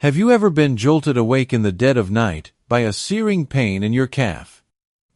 Have you ever been jolted awake in the dead of night by a searing pain in your calf?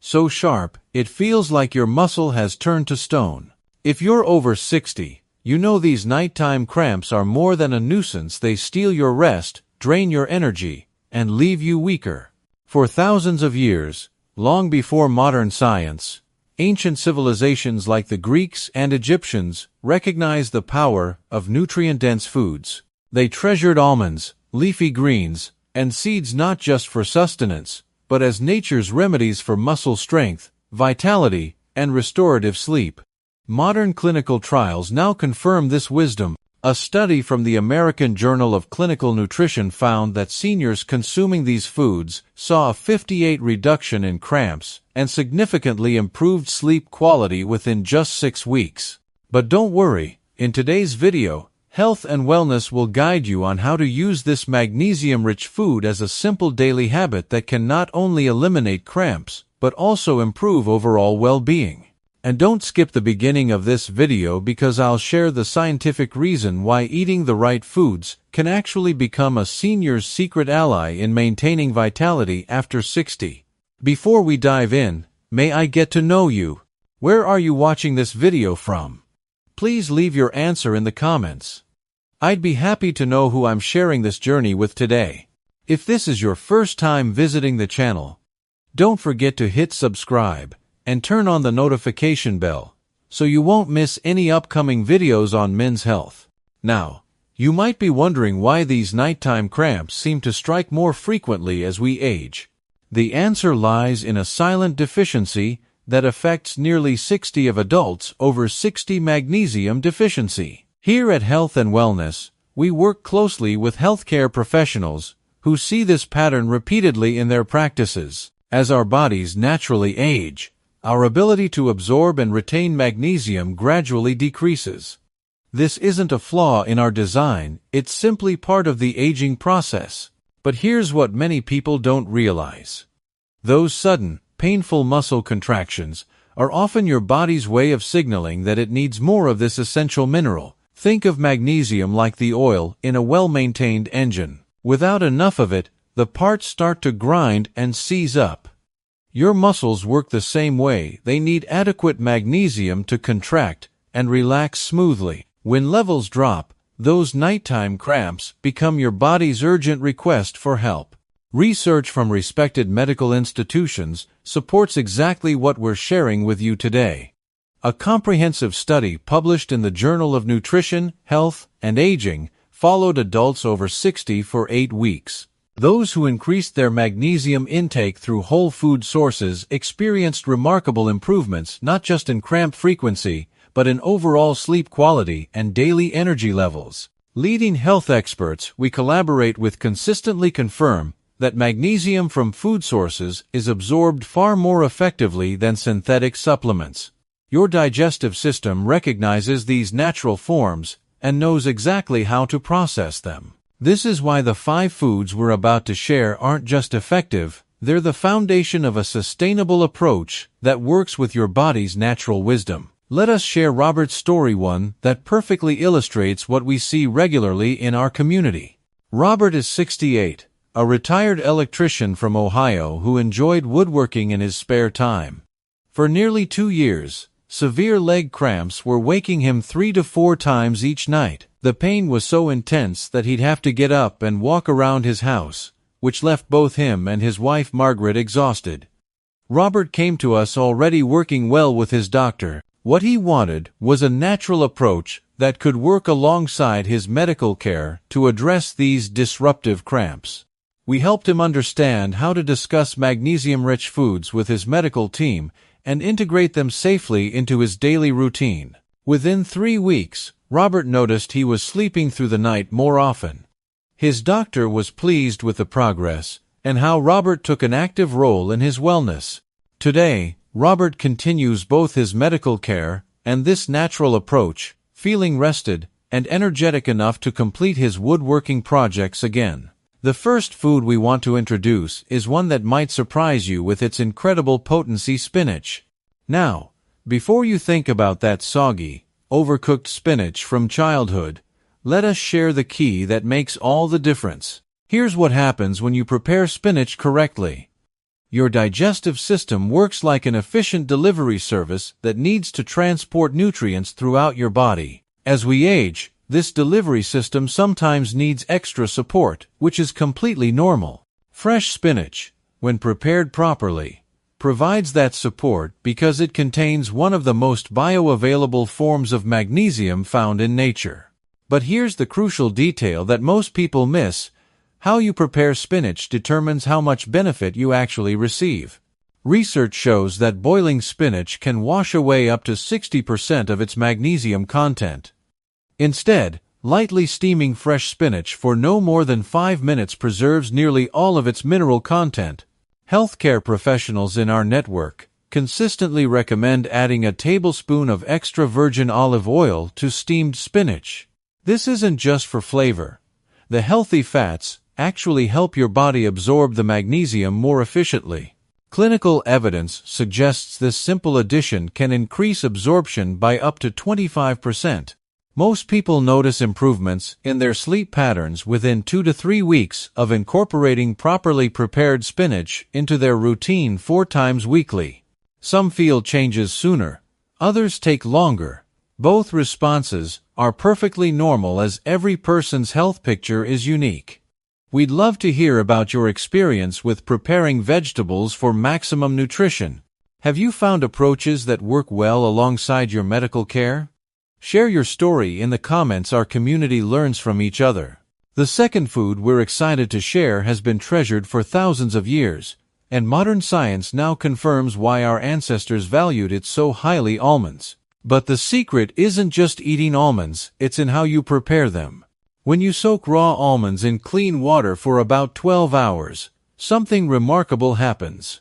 So sharp, it feels like your muscle has turned to stone. If you're over 60, you know these nighttime cramps are more than a nuisance. They steal your rest, drain your energy, and leave you weaker. For thousands of years, long before modern science, ancient civilizations like the Greeks and Egyptians recognized the power of nutrient-dense foods. They treasured almonds, leafy greens, and seeds not just for sustenance, but as nature's remedies for muscle strength, vitality, and restorative sleep. Modern clinical trials now confirm this wisdom. A study from the American Journal of Clinical Nutrition found that seniors consuming these foods saw a 58% reduction in cramps and significantly improved sleep quality within just 6 weeks. But don't worry, in today's video, Health and Wellness will guide you on how to use this magnesium-rich food as a simple daily habit that can not only eliminate cramps, but also improve overall well-being. And don't skip the beginning of this video because I'll share the scientific reason why eating the right foods can actually become a senior's secret ally in maintaining vitality after 60. Before we dive in, may I get to know you? Where are you watching this video from? Please leave your answer in the comments. I'd be happy to know who I'm sharing this journey with today. If this is your first time visiting the channel, don't forget to hit subscribe and turn on the notification bell so you won't miss any upcoming videos on men's health. Now, you might be wondering why these nighttime cramps seem to strike more frequently as we age. The answer lies in a silent deficiency that affects nearly 60 of adults over 60. Magnesium deficiency. Here at Health and Wellness, we work closely with healthcare professionals who see this pattern repeatedly in their practices. As our bodies naturally age, our ability to absorb and retain magnesium gradually decreases. This isn't a flaw in our design, it's simply part of the aging process. But here's what many people don't realize. Those sudden, painful muscle contractions are often your body's way of signaling that it needs more of this essential mineral. Think of magnesium like the oil in a well-maintained engine. Without enough of it, the parts start to grind and seize up. Your muscles work the same way. They need adequate magnesium to contract and relax smoothly. When levels drop, those nighttime cramps become your body's urgent request for help. Research from respected medical institutions supports exactly what we're sharing with you today. A comprehensive study published in the Journal of Nutrition, Health, and Aging followed adults over 60 for 8 weeks. Those who increased their magnesium intake through whole food sources experienced remarkable improvements not just in cramp frequency, but in overall sleep quality and daily energy levels. Leading health experts we collaborate with consistently confirm that magnesium from food sources is absorbed far more effectively than synthetic supplements. Your digestive system recognizes these natural forms and knows exactly how to process them. This is why the 5 foods we're about to share aren't just effective, they're the foundation of a sustainable approach that works with your body's natural wisdom. Let us share Robert's story, one that perfectly illustrates what we see regularly in our community. Robert is 68, a retired electrician from Ohio who enjoyed woodworking in his spare time. For nearly 2 years, severe leg cramps were waking him 3 to 4 times each night. The pain was so intense that he'd have to get up and walk around his house, which left both him and his wife Margaret exhausted. Robert came to us already working well with his doctor. What he wanted was a natural approach that could work alongside his medical care to address these disruptive cramps. We helped him understand how to discuss magnesium-rich foods with his medical team and integrate them safely into his daily routine. Within 3 weeks, Robert noticed he was sleeping through the night more often. His doctor was pleased with the progress and how Robert took an active role in his wellness. Today, Robert continues both his medical care and this natural approach, feeling rested and energetic enough to complete his woodworking projects again. The first food we want to introduce is one that might surprise you with its incredible potency: spinach. Now, before you think about that soggy, overcooked spinach from childhood, let us share the key that makes all the difference. Here's what happens when you prepare spinach correctly. Your digestive system works like an efficient delivery service that needs to transport nutrients throughout your body. As we age, this delivery system sometimes needs extra support, which is completely normal. Fresh spinach, when prepared properly, provides that support because it contains one of the most bioavailable forms of magnesium found in nature. But here's the crucial detail that most people miss. How you prepare spinach determines how much benefit you actually receive. Research shows that boiling spinach can wash away up to 60% of its magnesium content. Instead, lightly steaming fresh spinach for no more than 5 minutes preserves nearly all of its mineral content. Healthcare professionals in our network consistently recommend adding a tablespoon of extra virgin olive oil to steamed spinach. This isn't just for flavor. The healthy fats actually help your body absorb the magnesium more efficiently. Clinical evidence suggests this simple addition can increase absorption by up to 25%. Most people notice improvements in their sleep patterns within 2 to 3 weeks of incorporating properly prepared spinach into their routine 4 times weekly. Some feel changes sooner, others take longer. Both responses are perfectly normal as every person's health picture is unique. We'd love to hear about your experience with preparing vegetables for maximum nutrition. Have you found approaches that work well alongside your medical care? Share your story in the comments. Our community learns from each other. The second food we're excited to share has been treasured for thousands of years, and modern science now confirms why our ancestors valued it so highly: almonds. But the secret isn't just eating almonds, it's in how you prepare them. When you soak raw almonds in clean water for about 12 hours, something remarkable happens.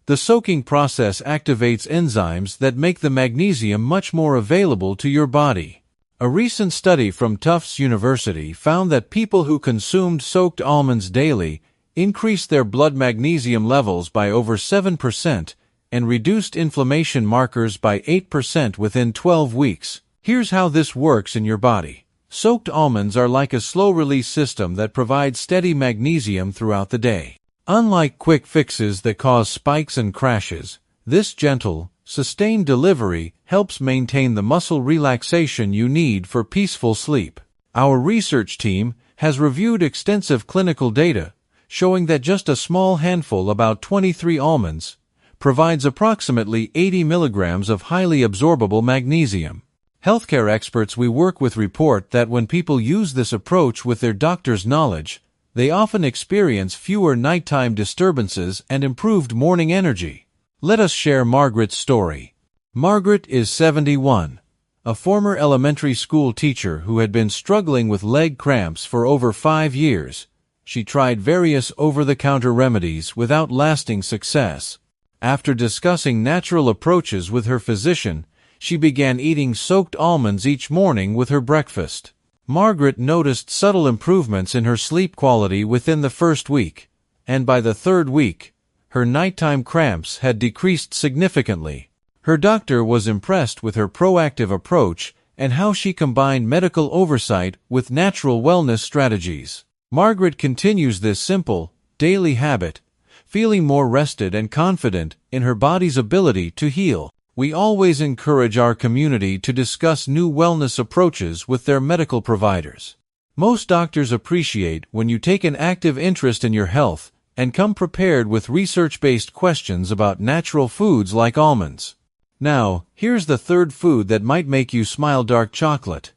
The soaking process activates enzymes that make the magnesium much more available to your body. A recent study from Tufts University found that people who consumed soaked almonds daily increased their blood magnesium levels by over 7% and reduced inflammation markers by 8% within 12 weeks. Here's how this works in your body. Soaked almonds are like a slow-release system that provides steady magnesium throughout the day. Unlike quick fixes that cause spikes and crashes, this gentle, sustained delivery helps maintain the muscle relaxation you need for peaceful sleep. Our research team has reviewed extensive clinical data showing that just a small handful, about 23 almonds, provides approximately 80 milligrams of highly absorbable magnesium. Healthcare experts we work with report that when people use this approach with their doctor's knowledge, they often experience fewer nighttime disturbances and improved morning energy. Let us share Margaret's story. Margaret is 71, a former elementary school teacher who had been struggling with leg cramps for over 5 years. She tried various over-the-counter remedies without lasting success. After discussing natural approaches with her physician, she began eating soaked almonds each morning with her breakfast. Margaret noticed subtle improvements in her sleep quality within the first week, and by the third week, her nighttime cramps had decreased significantly. Her doctor was impressed with her proactive approach and how she combined medical oversight with natural wellness strategies. Margaret continues this simple, daily habit, feeling more rested and confident in her body's ability to heal. We always encourage our community to discuss new wellness approaches with their medical providers. Most doctors appreciate when you take an active interest in your health and come prepared with research-based questions about natural foods like almonds. Now, here's the third food that might make you smile: dark chocolate.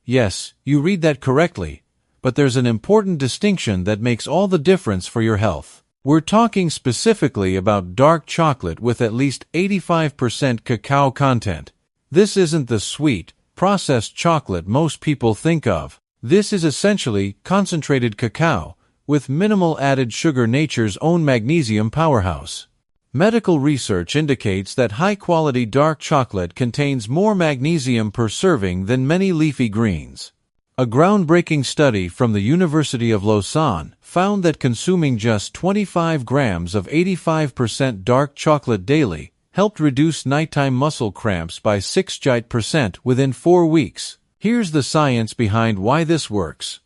Yes, you read that correctly, but there's an important distinction that makes all the difference for your health. We're talking specifically about dark chocolate with at least 85% cacao content. This isn't the sweet, processed chocolate most people think of. This is essentially concentrated cacao, with minimal added sugar, nature's own magnesium powerhouse. Medical research indicates that high-quality dark chocolate contains more magnesium per serving than many leafy greens. A groundbreaking study from the University of Lausanne found that consuming just 25 grams of 85% dark chocolate daily helped reduce nighttime muscle cramps by 6% within 4 weeks. Here's the science behind why this works.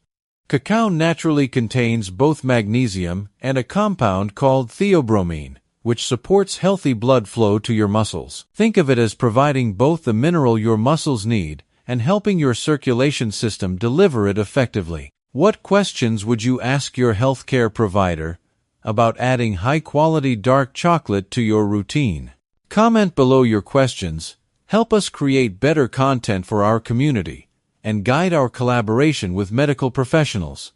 Cacao naturally contains both magnesium and a compound called theobromine, which supports healthy blood flow to your muscles. Think of it as providing both the mineral your muscles need and helping your circulation system deliver it effectively. What questions would you ask your healthcare provider about adding high-quality dark chocolate to your routine? Comment below your questions. Help us create better content for our community and guide our collaboration with medical professionals.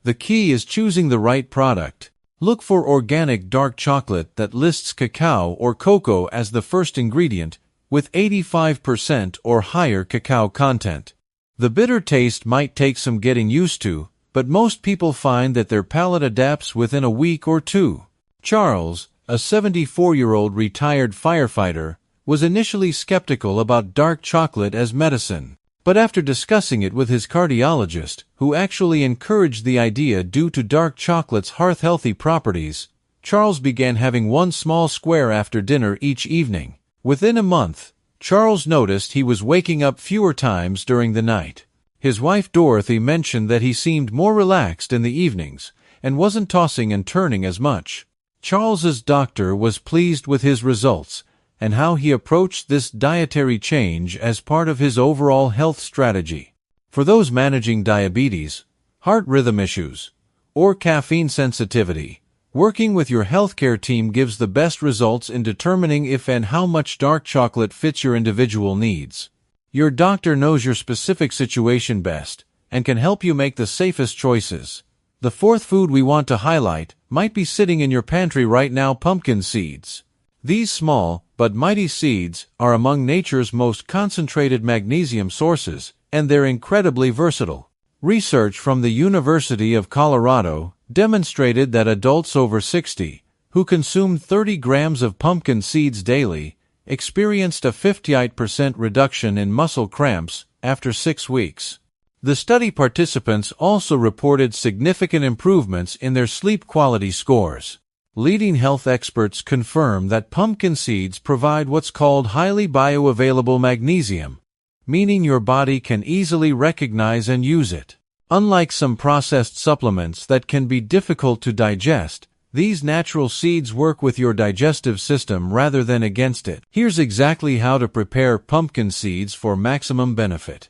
The key is choosing the right product. Look for organic dark chocolate that lists cacao or cocoa as the first ingredient, with 85% or higher cacao content. The bitter taste might take some getting used to, but most people find that their palate adapts within a week or two. Charles, a 74-year-old retired firefighter, was initially skeptical about dark chocolate as medicine. But after discussing it with his cardiologist, who actually encouraged the idea due to dark chocolate's heart-healthy properties, Charles began having one small square after dinner each evening. Within a month, Charles noticed he was waking up fewer times during the night. His wife Dorothy mentioned that he seemed more relaxed in the evenings and wasn't tossing and turning as much. Charles's doctor was pleased with his results and how he approached this dietary change as part of his overall health strategy. For those managing diabetes, heart rhythm issues, or caffeine sensitivity, working with your healthcare team gives the best results in determining if and how much dark chocolate fits your individual needs. Your doctor knows your specific situation best and can help you make the safest choices. The fourth food we want to highlight might be sitting in your pantry right now: pumpkin seeds. These small but mighty seeds are among nature's most concentrated magnesium sources, and they're incredibly versatile. Research from the University of Colorado demonstrated that adults over 60 who consumed 30 grams of pumpkin seeds daily experienced a 58% reduction in muscle cramps after 6 weeks. The study participants also reported significant improvements in their sleep quality scores. Leading health experts confirm that pumpkin seeds provide what's called highly bioavailable magnesium, meaning your body can easily recognize and use it. Unlike some processed supplements that can be difficult to digest, these natural seeds work with your digestive system rather than against it. Here's exactly how to prepare pumpkin seeds for maximum benefit.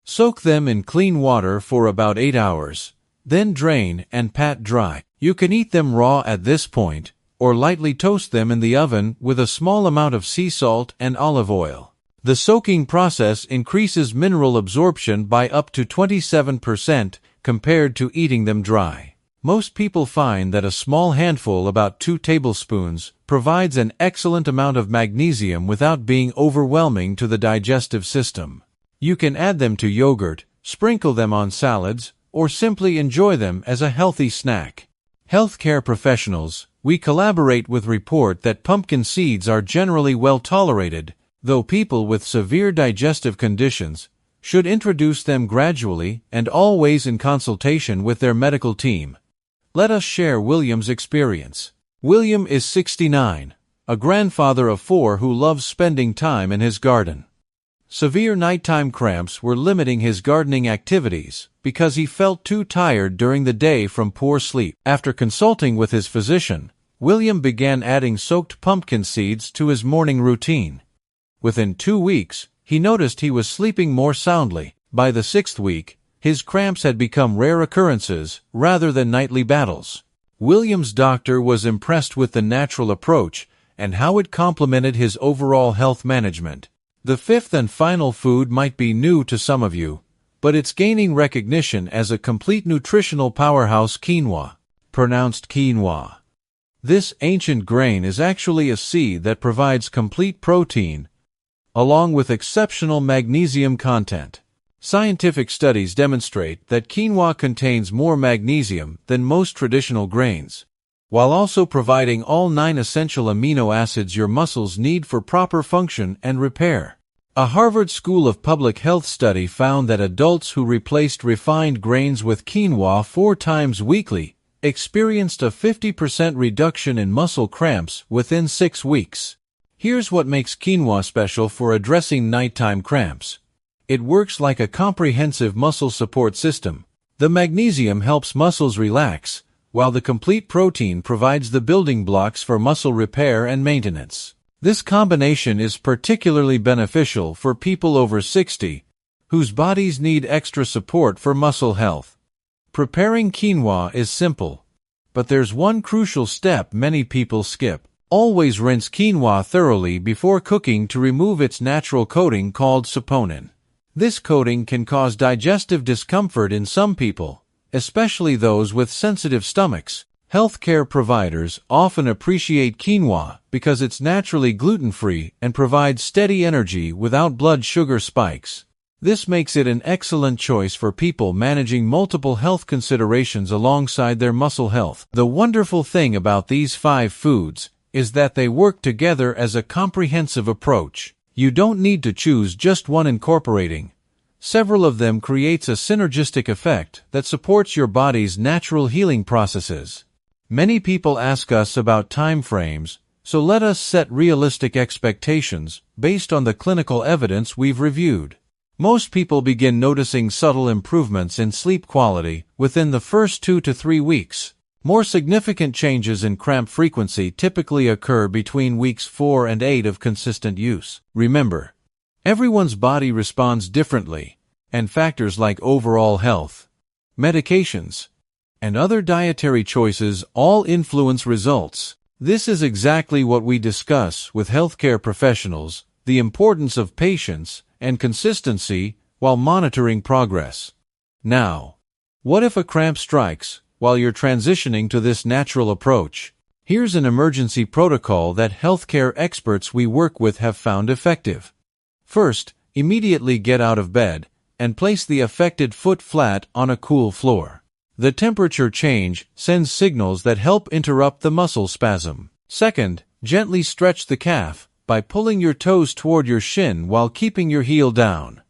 Soak them in clean water for about 8 hours, then drain and pat dry. You can eat them raw at this point, or lightly toast them in the oven with a small amount of sea salt and olive oil. The soaking process increases mineral absorption by up to 27% compared to eating them dry. Most people find that a small handful, about 2 tablespoons, provides an excellent amount of magnesium without being overwhelming to the digestive system. You can add them to yogurt, sprinkle them on salads, or simply enjoy them as a healthy snack. Healthcare professionals, we collaborate with report that pumpkin seeds are generally well tolerated, though people with severe digestive conditions should introduce them gradually and always in consultation with their medical team. Let us share William's experience. William is 69, a grandfather of 4 who loves spending time in his garden. Severe nighttime cramps were limiting his gardening activities because he felt too tired during the day from poor sleep. After consulting with his physician, William began adding soaked pumpkin seeds to his morning routine. Within 2 weeks, he noticed he was sleeping more soundly. By the 6th week, his cramps had become rare occurrences rather than nightly battles. William's doctor was impressed with the natural approach and how it complemented his overall health management. The fifth and final food might be new to some of you, but it's gaining recognition as a complete nutritional powerhouse: quinoa. Pronounced quinoa. This ancient grain is actually a seed that provides complete protein, along with exceptional magnesium content. Scientific studies demonstrate that quinoa contains more magnesium than most traditional grains, while also providing all 9 essential amino acids your muscles need for proper function and repair. A Harvard School of Public Health study found that adults who replaced refined grains with quinoa 4 times weekly experienced a 50% reduction in muscle cramps within 6 weeks. Here's what makes quinoa special for addressing nighttime cramps. It works like a comprehensive muscle support system, The magnesium helps muscles relax, while the complete protein provides the building blocks for muscle repair and maintenance. This combination is particularly beneficial for people over 60, whose bodies need extra support for muscle health. Preparing quinoa is simple, but there's one crucial step many people skip. Always rinse quinoa thoroughly before cooking to remove its natural coating called saponin. This coating can cause digestive discomfort in some people, especially those with sensitive stomachs. Healthcare providers often appreciate quinoa because it's naturally gluten-free and provides steady energy without blood sugar spikes. This makes it an excellent choice for people managing multiple health considerations alongside their muscle health. The wonderful thing about these 5 foods is that they work together as a comprehensive approach. You don't need to choose just one. Incorporating several of them creates a synergistic effect that supports your body's natural healing processes. Many people ask us about time frames, so let us set realistic expectations based on the clinical evidence we've reviewed. Most people begin noticing subtle improvements in sleep quality within the first 2 to 3 weeks. More significant changes in cramp frequency typically occur between weeks 4 and 8 of consistent use. Remember, everyone's body responds differently, and factors like overall health, medications, and other dietary choices all influence results. This is exactly what we discuss with healthcare professionals: the importance of patience and consistency while monitoring progress. Now, what if a cramp strikes while you're transitioning to this natural approach? Here's an emergency protocol that healthcare experts we work with have found effective. First, immediately get out of bed and place the affected foot flat on a cool floor. The temperature change sends signals that help interrupt the muscle spasm. Second, gently stretch the calf by pulling your toes toward your shin while keeping your heel down.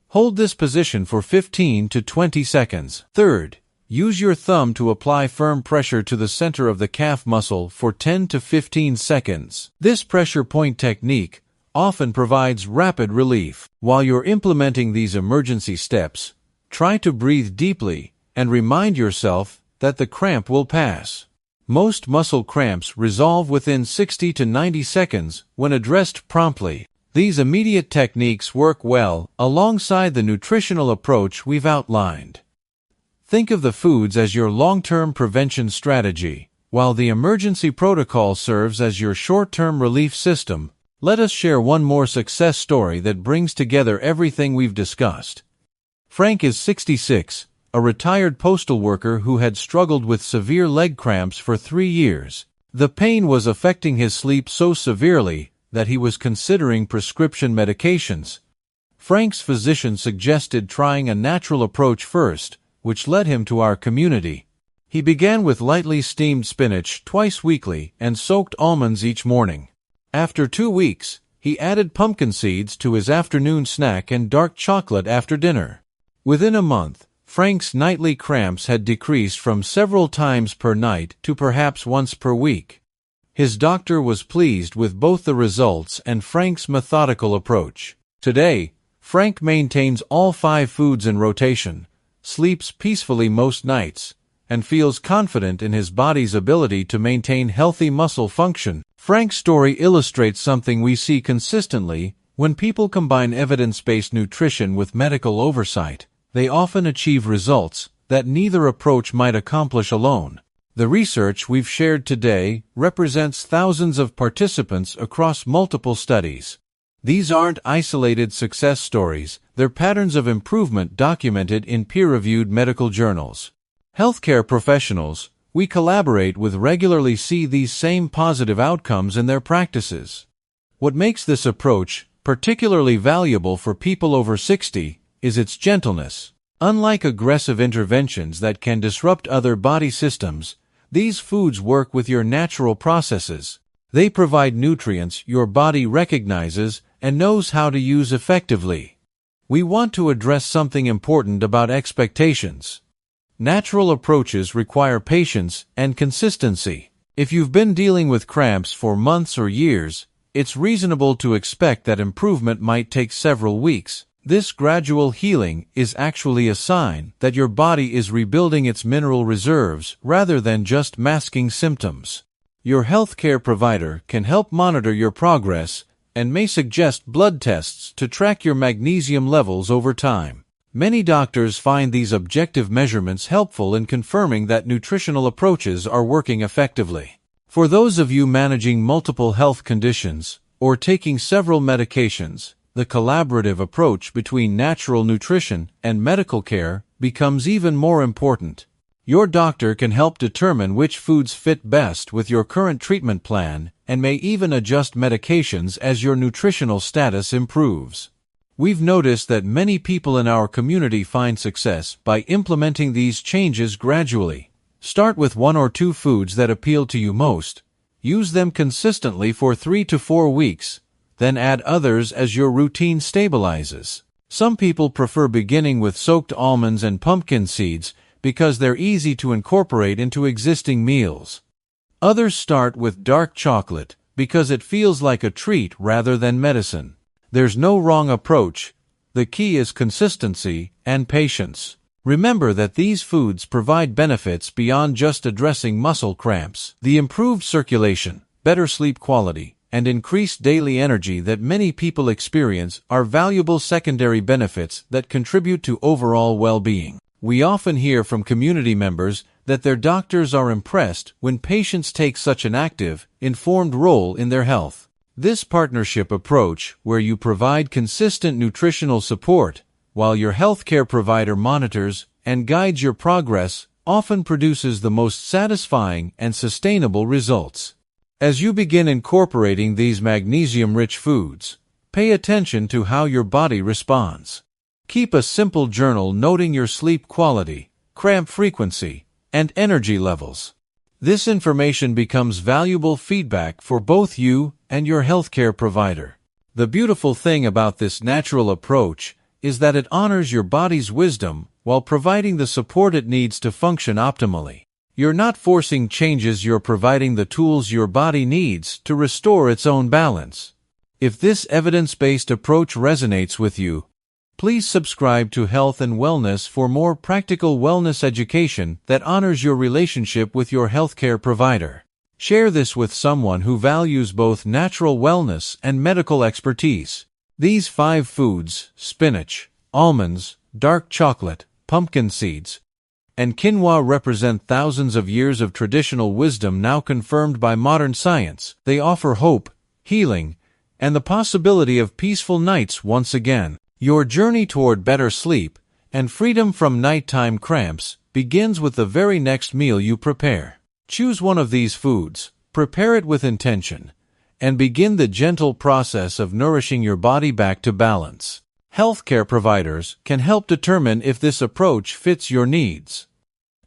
Hold this position for 15 to 20 seconds. Third, use your thumb to apply firm pressure to the center of the calf muscle for 10 to 15 seconds. This pressure point technique often provides rapid relief. While you're implementing these emergency steps, try to breathe deeply and remind yourself that the cramp will pass. Most muscle cramps resolve within 60 to 90 seconds when addressed promptly. These immediate techniques work well alongside the nutritional approach we've outlined. Think of the foods as your long-term prevention strategy, while the emergency protocol serves as your short-term relief system. Let us share one more success story that brings together everything we've discussed. Frank is 66, a retired postal worker who had struggled with severe leg cramps for 3 years. The pain was affecting his sleep so severely that he was considering prescription medications. Frank's physician suggested trying a natural approach first, which led him to our community. He began with lightly steamed spinach twice weekly and soaked almonds each morning. After 2 weeks, he added pumpkin seeds to his afternoon snack and dark chocolate after dinner. Within a month, Frank's nightly cramps had decreased from several times per night to perhaps once per week. His doctor was pleased with both the results and Frank's methodical approach. Today, Frank maintains all 5 foods in rotation, sleeps peacefully most nights, and feels confident in his body's ability to maintain healthy muscle function. Frank's story illustrates something we see consistently: when people combine evidence-based nutrition with medical oversight, they often achieve results that neither approach might accomplish alone. The research we've shared today represents thousands of participants across multiple studies. These aren't isolated success stories, they're patterns of improvement documented in peer-reviewed medical journals. Healthcare professionals we collaborate with regularly see these same positive outcomes in their practices. What makes this approach particularly valuable for people over 60 is its gentleness. Unlike aggressive interventions that can disrupt other body systems, these foods work with your natural processes. They provide nutrients your body recognizes and knows how to use effectively. We want to address something important about expectations. Natural approaches require patience and consistency. If you've been dealing with cramps for months or years, it's reasonable to expect that improvement might take several weeks. This gradual healing is actually a sign that your body is rebuilding its mineral reserves rather than just masking symptoms. Your healthcare provider can help monitor your progress and may suggest blood tests to track your magnesium levels over time. Many doctors find these objective measurements helpful in confirming that nutritional approaches are working effectively. For those of you managing multiple health conditions or taking several medications, the collaborative approach between natural nutrition and medical care becomes even more important. Your doctor can help determine which foods fit best with your current treatment plan and may even adjust medications as your nutritional status improves. We've noticed that many people in our community find success by implementing these changes gradually. Start with 1 or 2 foods that appeal to you most. Use them consistently for 3 to 4 weeks. Then add others as your routine stabilizes. Some people prefer beginning with soaked almonds and pumpkin seeds because they're easy to incorporate into existing meals. Others start with dark chocolate because it feels like a treat rather than medicine. There's no wrong approach. The key is consistency and patience. Remember that these foods provide benefits beyond just addressing muscle cramps. The improved circulation, better sleep quality, and increased daily energy that many people experience are valuable secondary benefits that contribute to overall well-being. We often hear from community members that their doctors are impressed when patients take such an active, informed role in their health. This partnership approach, where you provide consistent nutritional support while your healthcare provider monitors and guides your progress, often produces the most satisfying and sustainable results. As you begin incorporating these magnesium-rich foods, pay attention to how your body responds. Keep a simple journal noting your sleep quality, cramp frequency, and energy levels. This information becomes valuable feedback for both you and your healthcare provider. The beautiful thing about this natural approach is that it honors your body's wisdom while providing the support it needs to function optimally. You're not forcing changes, you're providing the tools your body needs to restore its own balance. If this evidence-based approach resonates with you, please subscribe to Health and Wellness for more practical wellness education that honors your relationship with your healthcare provider. Share this with someone who values both natural wellness and medical expertise. These 5 foods, spinach, almonds, dark chocolate, pumpkin seeds, and quinoa, represent thousands of years of traditional wisdom now confirmed by modern science. They offer hope, healing, and the possibility of peaceful nights once again. Your journey toward better sleep and freedom from nighttime cramps begins with the very next meal you prepare. Choose one of these foods, prepare it with intention, and begin the gentle process of nourishing your body back to balance. Healthcare providers can help determine if this approach fits your needs,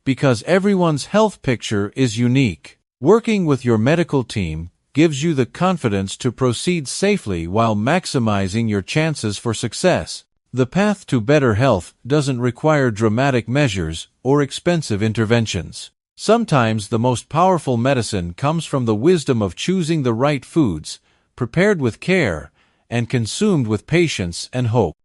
because everyone's health picture is unique. Working with your medical team gives you the confidence to proceed safely while maximizing your chances for success. The path to better health doesn't require dramatic measures or expensive interventions. Sometimes the most powerful medicine comes from the wisdom of choosing the right foods, prepared with care, and consumed with patience and hope.